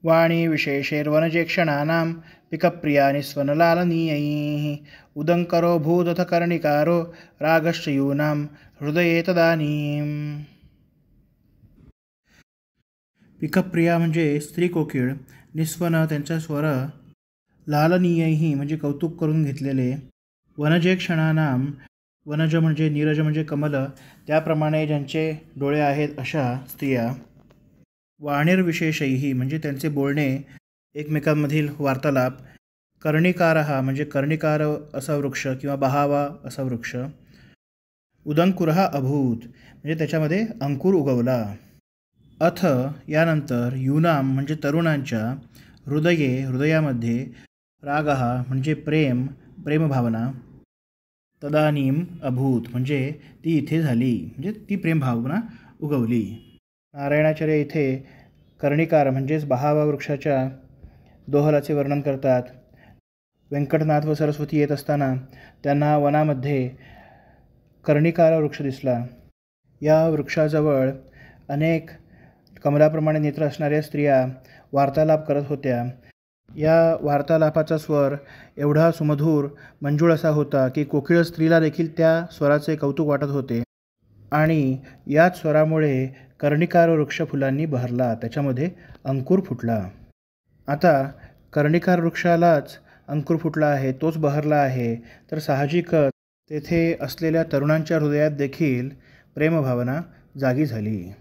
वाणी विशेषैर्वनजेक्षणानां पिकप्रियानि स्वनलालनीयैः उदङ्करो भूदथ कर्णिकारो रागश्च यूनां हृदये तदानीम्. पिकप्रिया म्हणजे स्त्री कोकिळ, निस्वन त्यांचा स्वर, लालनीयैः म्हणजे कौतुक करून घेतलेले, वनजे क्षणानाम वनज म्हणजे नीरज म्हणजे कमल, त्याप्रमाणे ज्यांचे डोळे आहेत अशा स्त्रिया, वाणिर्विशेषैः म्हणजे त्यांचे बोलणे, एकमेकांमधील वार्तालाप, कर्णिकारः म्हणजे कर्णिकार असा वृक्ष किंवा बहावा असा वृक्ष, उदंकुरः अभूत म्हणजे त्याच्यामध्ये अंकुर उगवला. अथ यानंतर यूनाम म्हणजे तरुणांच्या, हृदयामध्ये, रागः म्हणजे प्रेमभावना, तदानीम अभूत म्हणजे ती इथे झाली, म्हणजे ती प्रेमभावना उगवली. नारायणाचार्य इथे कर्णिकार म्हणजेच बहावा वृक्षाच्या दोहलाचे वर्णन करतात. व्यंकटनाथ व सरस्वती येत असताना त्यांना वनामध्ये कर्णिकार वृक्ष दिसला. या वृक्षाजवळ अनेक कमलाप्रमाणे नेत्र असणाऱ्या स्त्रिया वार्तालाप करत होत्या. या वार्तालापाचा स्वर एवढा सुमधूर मंजूळ असा होता की कोकिळ स्त्रीला देखील त्या स्वराचे कौतुक वाटत होते. आणि याच स्वरामुळे कर्णिकार वृक्ष फुलांनी बहरला, त्याच्यामध्ये अंकुर फुटला. आता कर्णिकार वृक्षालाच अंकुर फुटला आहे, तोच बहरला आहे, तर साहजिकच तेथे असलेल्या तरुणांच्या हृदयात देखील प्रेमभावना जागी झाली.